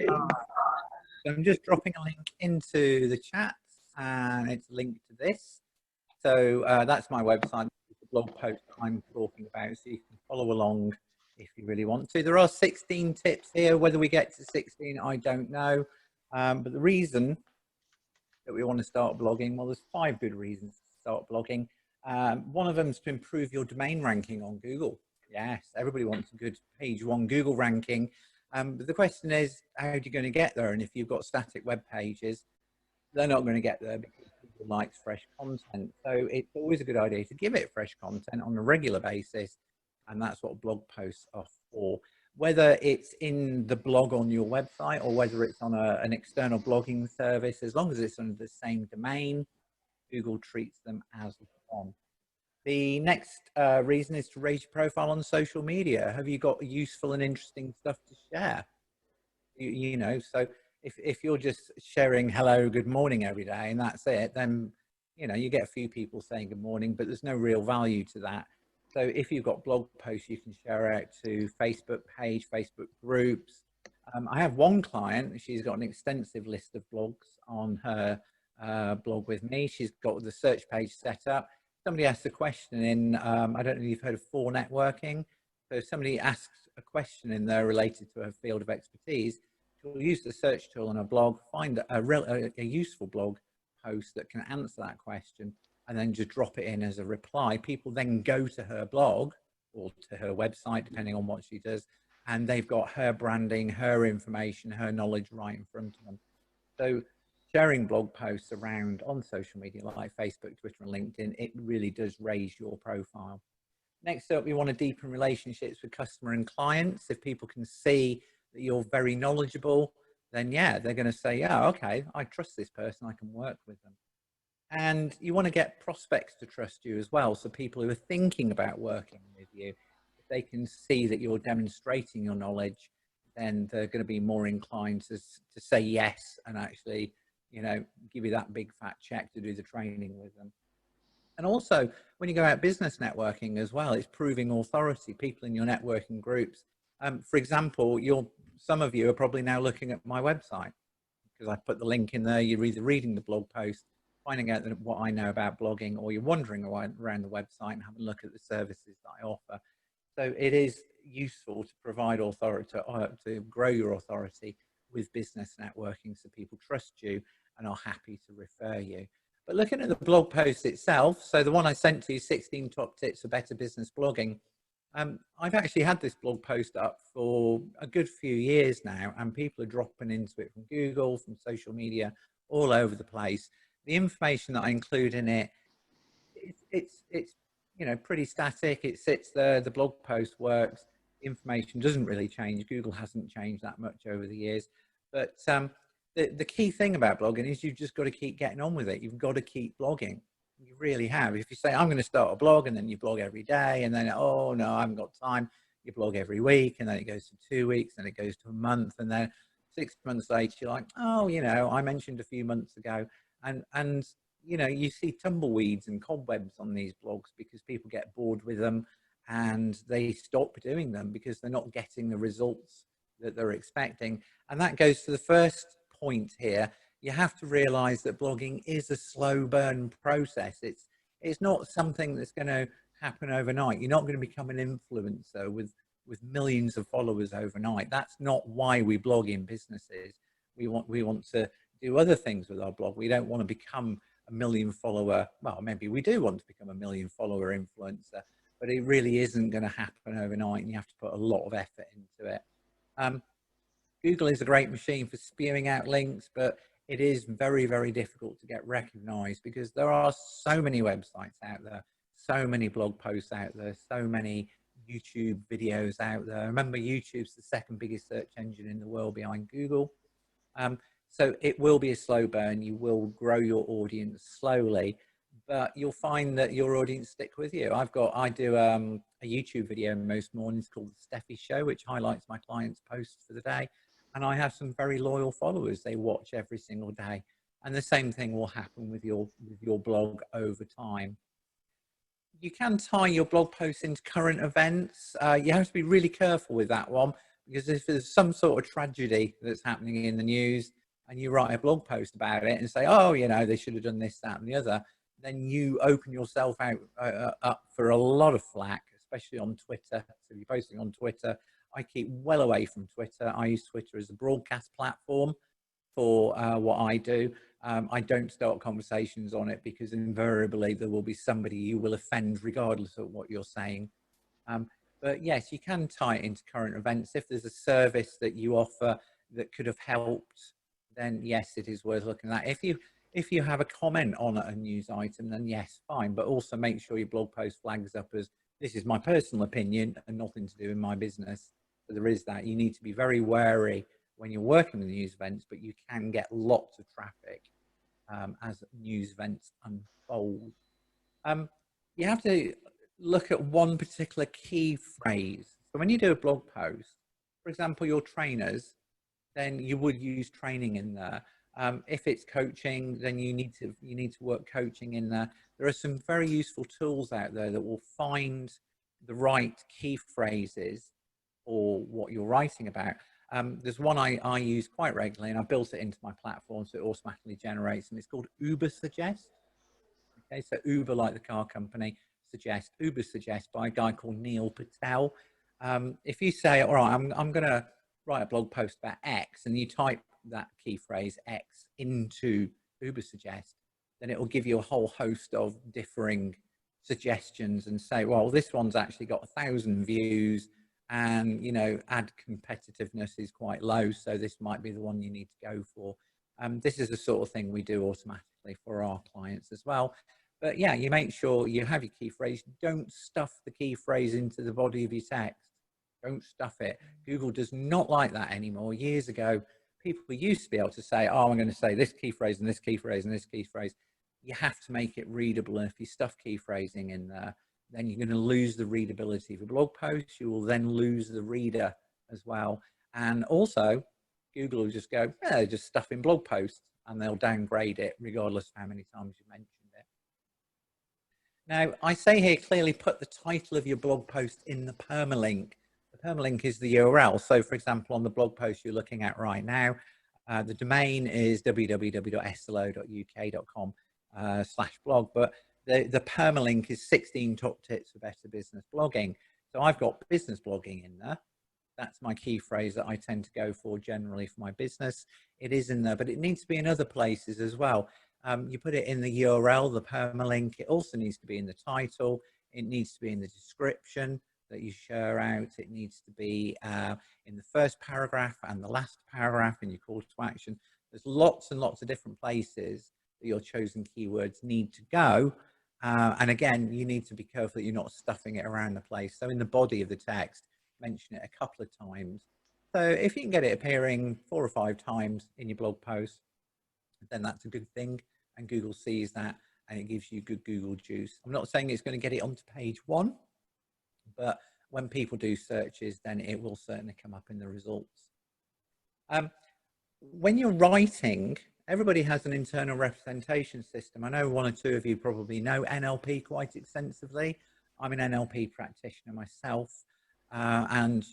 So I'm just dropping a link into the chat, and it's linked to this. So that's my website, the blog post that I'm talking about, so you can follow along if you really want to. There are 16 tips here. Whether we get to 16, I don't know. But the reason that we want to start blogging, well, there's 5 good reasons to start blogging. One of them is to improve your domain ranking on Google. Yes, everybody wants a good page 1 Google ranking. But the question is, how are you going to get there? And if you've got static web pages, they're not going to get there because people like fresh content. So it's always a good idea to give it fresh content on a regular basis. And that's what blog posts are for. Whether it's in the blog on your website or whether it's on an external blogging service, as long as it's under the same domain, Google treats them as one. The next reason is to raise your profile on social media. Have you got useful and interesting stuff to share? You know, so if you're just sharing hello, good morning every day and that's it, then, you know, you get a few people saying good morning, but there's no real value to that. So if you've got blog posts, you can share out to Facebook page, Facebook groups. I have one client, she's got an extensive list of blogs on her blog with me. She's got the search page set up. Somebody asked a question in, I don't know if you've heard of For Networking. So if somebody asks a question in there related to her field of expertise, she'll use the search tool on her blog, find a useful blog post that can answer that question, and then just drop it in as a reply. People then go to her blog or to her website, depending on what she does, and they've got her branding, her information, her knowledge right in front of them. So sharing blog posts around on social media like Facebook, Twitter, and LinkedIn, it really does raise your profile. Next up, we want to deepen relationships with customer and clients. If people can see that you're very knowledgeable, then yeah, they're going to say, yeah, okay, I trust this person, I can work with them. And you want to get prospects to trust you as well. So people who are thinking about working with you, if they can see that you're demonstrating your knowledge, then they're going to be more inclined to say yes and actually, you know, give you that big fat check to do the training with them. And also, when you go out business networking as well, it's proving authority. People in your networking groups, for example, some of you are probably now looking at my website because I put the link in there. You're either reading the blog post, finding out what I know about blogging, or you're wandering around the website and having a look at the services that I offer. So it is useful to provide authority, to grow your authority with business networking so people trust you and are happy to refer you. But looking at the blog post itself, so the one I sent to you, 16 top tips for better business blogging, I've actually had this blog post up for a good few years now, and people are dropping into it from Google, from social media, all over the place. The information that I include in it, it's you know, pretty static. It sits there, the blog post works, information doesn't really change. Google hasn't changed that much over the years. But the key thing about blogging is you've just got to keep getting on with it. You've got to keep blogging. You really have. If you say, I'm going to start a blog, and then you blog every day, and then, oh no, I haven't got time. You blog every week, and then it goes to 2 weeks, and it goes to a month, and then 6 months later, you're like, oh, you know, I mentioned a few months ago. And you know, you see tumbleweeds and cobwebs on these blogs because people get bored with them and they stop doing them because they're not getting the results that they're expecting. And that goes to the first point here. You have to realize that blogging is a slow burn process. It's not something that's going to happen overnight. You're not going to become an influencer with millions of followers overnight. That's not why we blog in businesses. We want to do other things with our blog. We don't want to become a million follower. Well, maybe we do want to become a million follower influencer, but it really isn't going to happen overnight, and you have to put a lot of effort into it. Google is a great machine for spewing out links, but it is very, very difficult to get recognized because there are so many websites out there, so many blog posts out there, so many YouTube videos out there. Remember, YouTube's the second biggest search engine in the world behind Google. So it will be a slow burn. You will grow your audience slowly, but you'll find that your audience stick with you. I do a YouTube video most mornings called the Steffi Show, which highlights my clients' posts for the day. And I have some very loyal followers. They watch every single day. And the same thing will happen with your blog over time. You can tie your blog posts into current events. You have to be really careful with that one Because if there's some sort of tragedy that's happening in the news and you write a blog post about it and say, oh, you know, they should have done this, that, and the other, then you open yourself out up for a lot of flack, especially on Twitter. So if you're posting on Twitter, I keep well away from Twitter. I use Twitter as a broadcast platform for what I do. I don't start conversations on it because invariably there will be somebody you will offend regardless of what you're saying. But yes, you can tie it into current events. If there's a service that you offer that could have helped, then yes, it is worth looking at. If you have a comment on a news item, then yes, fine. But also make sure your blog post flags up as this is my personal opinion and nothing to do with my business. So there is that. You need to be very wary when you're working with news events, but you can get lots of traffic as news events unfold. You have to look at one particular key phrase. So when you do a blog post, for example, your trainers, then you would use training in there. If it's coaching, then you need to work coaching in there. There are some very useful tools out there that will find the right key phrases for what you're writing about. There's one I use quite regularly, and I built it into my platform so it automatically generates, and it's called Uber Suggest. Okay, so Uber, like the car company, Uber Suggest by a guy called Neil Patel. If you say, all right, I'm going to write a blog post about X, and you type that key phrase X into Uber Suggest, then it will give you a whole host of differing suggestions and say, well, this one's actually got 1,000 views, and you know, ad competitiveness is quite low, so this might be the one you need to go for. This is the sort of thing we do automatically for our clients as well. But yeah, you make sure you have your key phrase. Don't stuff the key phrase into the body of your text. Don't stuff it. Google does not like that anymore. Years ago, people used to be able to say, oh, I'm going to say this key phrase and this key phrase and this key phrase. You have to make it readable. And if you stuff key phrasing in there, then you're going to lose the readability of a blog post. You will then lose the reader as well. And also, Google will just go, yeah, just stuff in blog posts, and they'll downgrade it regardless of how many times you mentioned it. Now, I say here clearly put the title of your blog post in the permalink. The permalink is the URL. So for example, on the blog post you're looking at right now, the domain is www.slo.uk.com/blog, but the permalink is 16 top tips for better business blogging. So I've got business blogging in there. That's my key phrase that I tend to go for generally for my business. It is in there, but it needs to be in other places as well. You put it in the URL, the permalink. It also needs to be in the title. It needs to be in the description that you share out. It needs to be in the first paragraph and the last paragraph in your call to action. There's lots and lots of different places that your chosen keywords need to go. And again, you need to be careful that you're not stuffing it around the place. So in the body of the text, mention it a couple of times. So if you can get it appearing 4 or 5 times in your blog post, then that's a good thing, and Google sees that and it gives you good Google juice. I'm not saying it's going to get it onto page 1, but when people do searches, then it will certainly come up in the results. When you're writing, everybody has an internal representation system. I know 1 or 2 of you probably know NLP quite extensively. I'm an NLP practitioner myself. And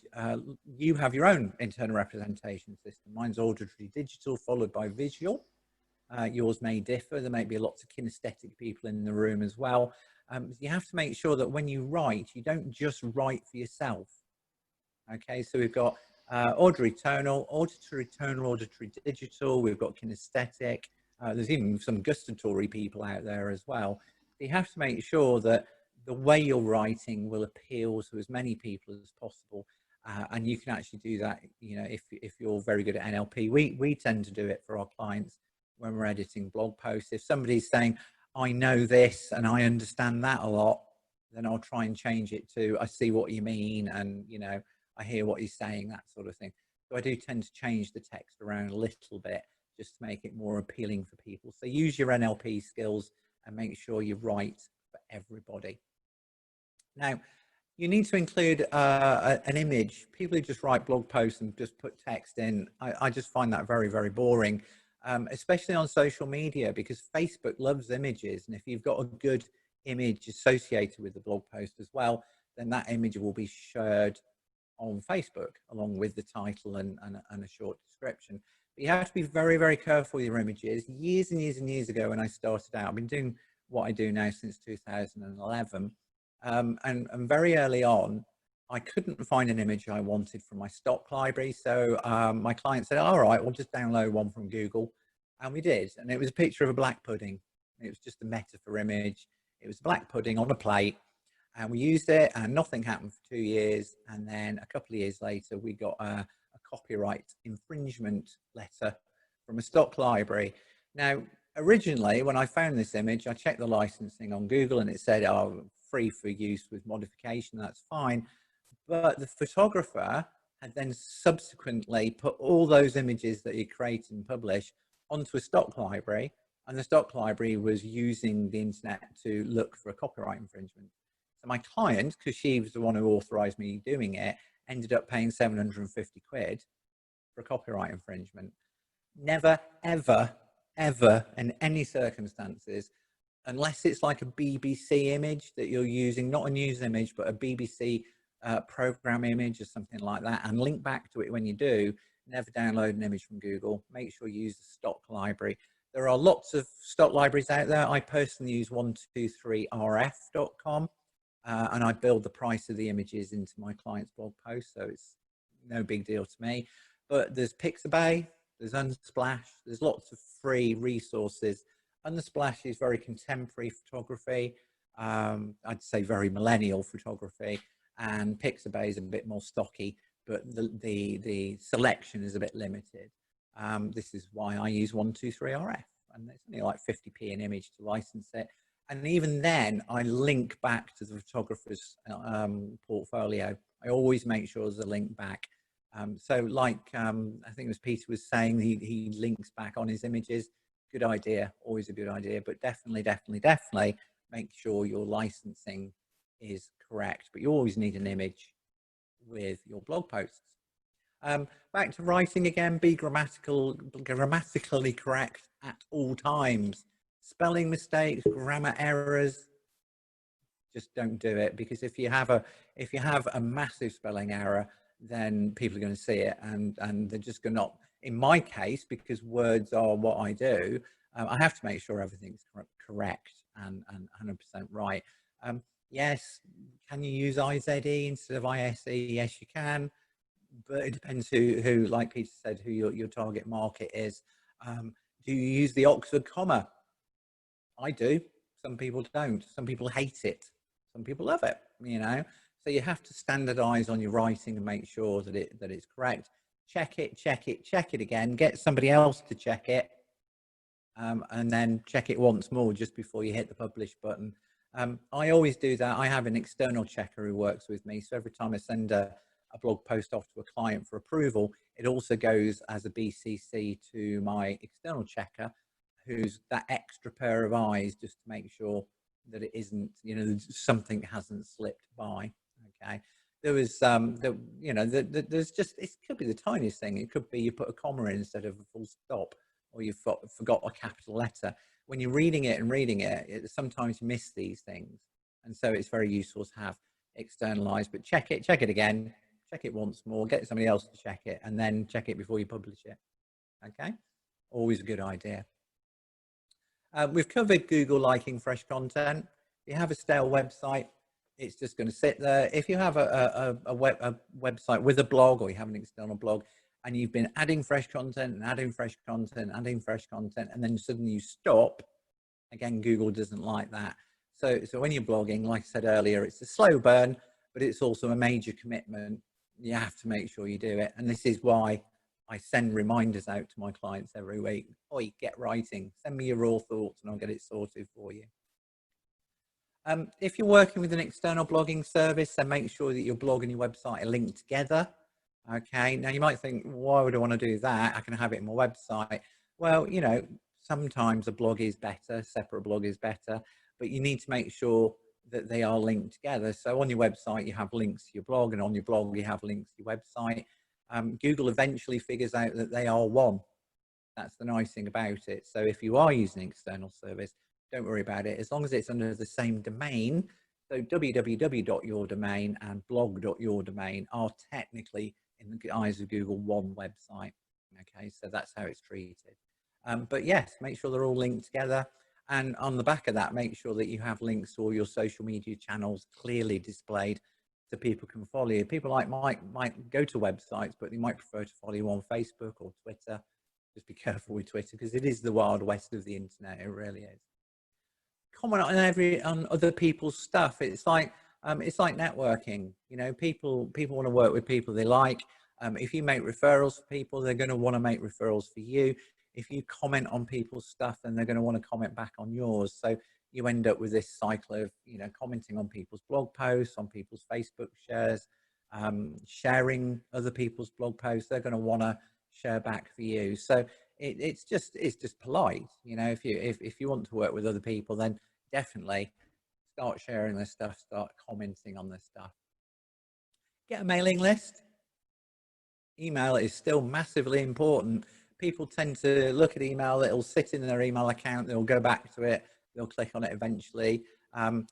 you have your own internal representation system. Mine's auditory digital followed by visual. Yours may differ. There may be lots of kinesthetic people in the room as well. You have to make sure that when you write, you don't just write for yourself. Okay, so we've got auditory tonal, auditory digital. We've got kinesthetic. There's even some gustatory people out there as well. So you have to make sure that the way you're writing will appeal to as many people as possible, and you can actually do that. You know, if you're very good at NLP, we tend to do it for our clients when we're editing blog posts. If somebody's saying, "I know this and I understand that a lot," then I'll try and change it to, "I see what you mean, and you know, I hear what you're saying," that sort of thing. So I do tend to change the text around a little bit just to make it more appealing for people. So use your NLP skills and make sure you write for everybody. Now, you need to include an image. People who just write blog posts and just put text in, I just find that very, very boring, especially on social media, because Facebook loves images. And if you've got a good image associated with the blog post as well, then that image will be shared on Facebook, along with the title and a short description. But you have to be very, very careful with your images. Years and years and years ago when I started out, I've been doing what I do now since 2011. And very early on, I couldn't find an image I wanted from my stock library. So my client said, all right, we'll just download one from Google. And we did. And it was a picture of a black pudding. It was just a metaphor image. It was black pudding on a plate. And we used it and nothing happened for 2 years. And then a couple of years later, we got a copyright infringement letter from a stock library. Now, originally, when I found this image, I checked the licensing on Google and it said, oh, free for use with modification, that's fine. But the photographer had then subsequently put all those images that he created and published onto a stock library, and the stock library was using the internet to look for a copyright infringement. So my client, because she was the one who authorized me doing it, ended up paying 750 quid for a copyright infringement. Never, ever, ever in any circumstances, unless it's like a BBC image that you're using, not a news image, but a BBC program image or something like that, and link back to it when you do. Never download an image from Google. Make sure you use the stock library. There are lots of stock libraries out there. I personally use 123rf.com, and I build the price of the images into my client's blog post, so it's no big deal to me. But there's Pixabay, there's Unsplash, there's lots of free resources. Unsplash is very contemporary photography, I'd say very millennial photography, and Pixabay is a bit more stocky, but the selection is a bit limited. This is why I use 123RF, and it's only like 50p an image to license it. And even then, I link back to the photographer's portfolio. I always make sure there's a link back. So like, I think it was Peter was saying, he links back on his images. Good idea, always a good idea, but definitely make sure your licensing is correct. But you always need an image with your blog posts. Back to writing again, be grammatically correct at all times. Spelling mistakes, grammar errors, just don't do it, because if you have a massive spelling error, then people are going to see it, and they're just going to not. In my case, because words are what I do, I have to make sure everything's correct and 100% right. Yes, can you use IZE instead of ISE? Yes, you can, but it depends who, like Peter said, who your target market is. Do you use the Oxford comma? I do. Some people don't. Some people hate it. Some people love it, you know. So you have to standardize on your writing and make sure that it's correct. Check it again, get somebody else to check it, and then check it once more just before you hit the publish button. I always do that. I have an external checker who works with me, so every time I send a blog post off to a client for approval, it also goes as a BCC to my external checker, who's that extra pair of eyes just to make sure that it isn't, you know, something hasn't slipped by. Okay, there was there's just, it could be the tiniest thing. It could be you put a comma in instead of a full stop, or you forgot a capital letter. When you're reading it, sometimes you miss these things, and so it's very useful to have externalized. But check it again, check it once more, get somebody else to check it, and then check it before you publish it. Okay, always a good idea. We've covered Google liking fresh content. If you have a stale website, it's just going to sit there. If you have a website with a blog, or you have an external blog, and you've been adding fresh content and adding fresh content, and then suddenly you stop, again, Google doesn't like that. So when you're blogging, like I said earlier, it's a slow burn, but it's also a major commitment. You have to make sure you do it. And this is why I send reminders out to my clients every week. Oi, get writing, send me your raw thoughts and I'll get it sorted for you. If you're working with an external blogging service, then make sure that your blog and your website are linked together. Okay, now you might think, why would I want to do that? I can have it in my website. Well, you know, sometimes a blog is better, separate blog is better, but you need to make sure that they are linked together. So on your website, you have links to your blog, and on your blog, you have links to your website. Google eventually figures out that they are one. That's the nice thing about it. So if you are using an external service, don't worry about it. As long as it's under the same domain, So www.yourdomain and blog.yourdomain are technically, in the eyes of Google, one website. Okay, so that's how it's treated. But yes, make sure they're all linked together. And on the back of that, make sure that you have links to all your social media channels clearly displayed so people can follow you. People might go to websites, but they might prefer to follow you on Facebook or Twitter. Just be careful with Twitter because it is the wild west of the internet. It really is. Comment on other people's stuff. It's like networking. You know, people want to work with people they like. If you make referrals for people, they're going to want to make referrals for you. If you comment on people's stuff, then they're going to want to comment back on yours. So you end up with this cycle of, you know, commenting on people's blog posts, on people's Facebook shares, sharing other people's blog posts. They're going to want to share back for you. So it's just polite. You know, if you want to work with other people, then definitely start sharing their stuff, start commenting on their stuff. Get a mailing list. Email is still massively important. People tend to look at email, it'll sit in their email account, they'll go back to it, they'll click on it eventually. As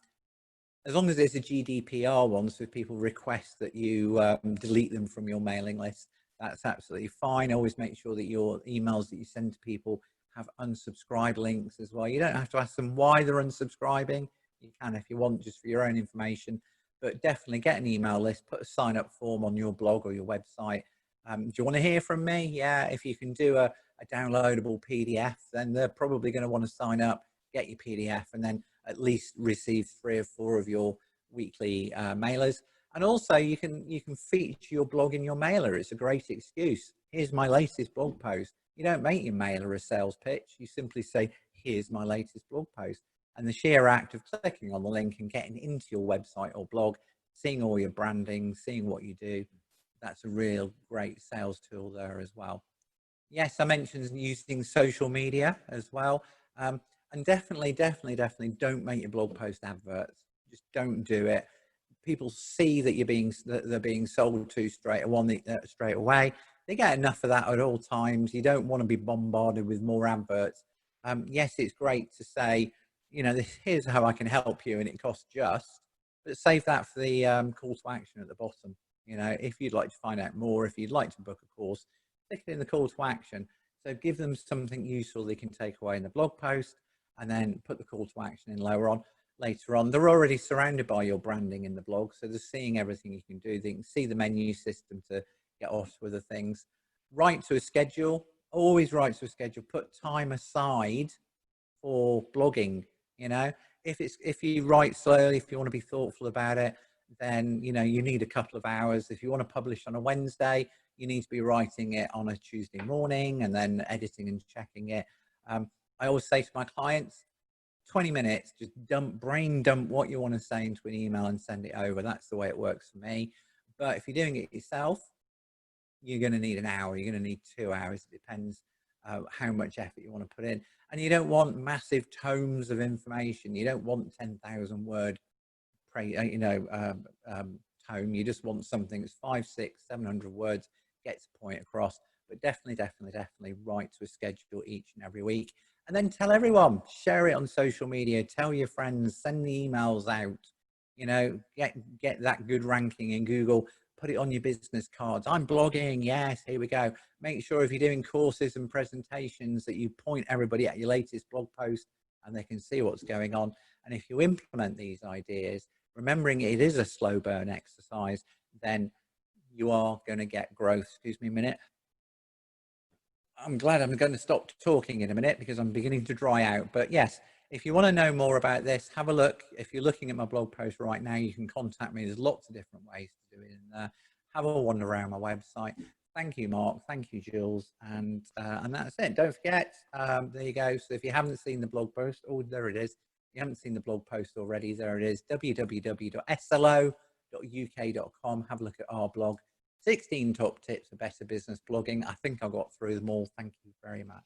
long as it's a GDPR one, so if people request that you delete them from your mailing list, that's absolutely fine. Always make sure that your emails that you send to people have unsubscribe links as well. You don't have to ask them why they're unsubscribing. You can if you want, just for your own information, but definitely get an email list, put a sign up form on your blog or your website. Do you want to hear from me? Yeah, if you can do a downloadable PDF, then they're probably going to want to sign up, get your PDF, and then at least receive 3 or 4 of your weekly mailers. And also you can feature your blog in your mailer. It's a great excuse. Here's my latest blog post. You don't make your mailer a sales pitch. You simply say, here's my latest blog post. And the sheer act of clicking on the link and getting into your website or blog, seeing all your branding, seeing what you do, that's a real great sales tool there as well. Yes, I mentioned using social media as well. And definitely don't make your blog post adverts. Just don't do it. People see that they're being sold to straight away. They get enough of that at all times. You don't want to be bombarded with more adverts. Yes, it's great to say, you know, here's how I can help you and it costs just, but save that for the call to action at the bottom. You know, if you'd like to find out more, if you'd like to book a course, stick it in the call to action. So give them something useful they can take away in the blog post, and then put the call to action in later on. They're already surrounded by your branding in the blog, so they're seeing everything you can do. They can see the menu system to get off with the things. Write to a schedule. Always write to a schedule. Put time aside for blogging. You know, if you write slowly, if you want to be thoughtful about it, then, you know, you need a couple of hours. If you want to publish on a Wednesday, you need to be writing it on a Tuesday morning and then editing and checking it. I always say to my clients, 20 minutes, just brain dump what you want to say into an email and send it over. That's the way it works for me. But if you're doing it yourself, you're going to need an hour, you're going to need 2 hours. It depends how much effort you want to put in. And you don't want massive tomes of information. You don't want 10,000 word tome. You just want something that's 500, 600, 700 words, gets the point across. But definitely write to a schedule each and every week, and then tell everyone, share it on social media, tell your friends, send the emails out, you know, get that good ranking in Google, put it on your business cards. I'm blogging, yes, here we go. Make sure if you're doing courses and presentations that you point everybody at your latest blog post and they can see what's going on. And if you implement these ideas, remembering it is a slow burn exercise, then you are going to get growth. Excuse me a minute. I'm glad I'm going to stop talking in a minute because I'm beginning to dry out. But yes, if you want to know more about this, have a look. If you're looking at my blog post right now, you can contact me. There's lots of different ways to do it. And have a wander around my website. Thank you, Mark. Thank you, Jules. And that's it. Don't forget, there you go. So if you haven't seen the blog post, oh, there it is. If you haven't seen the blog post already, there it is, www.slo.uk.com. Have a look at our blog. 16 top tips for better business blogging. I think I got through them all. Thank you very much.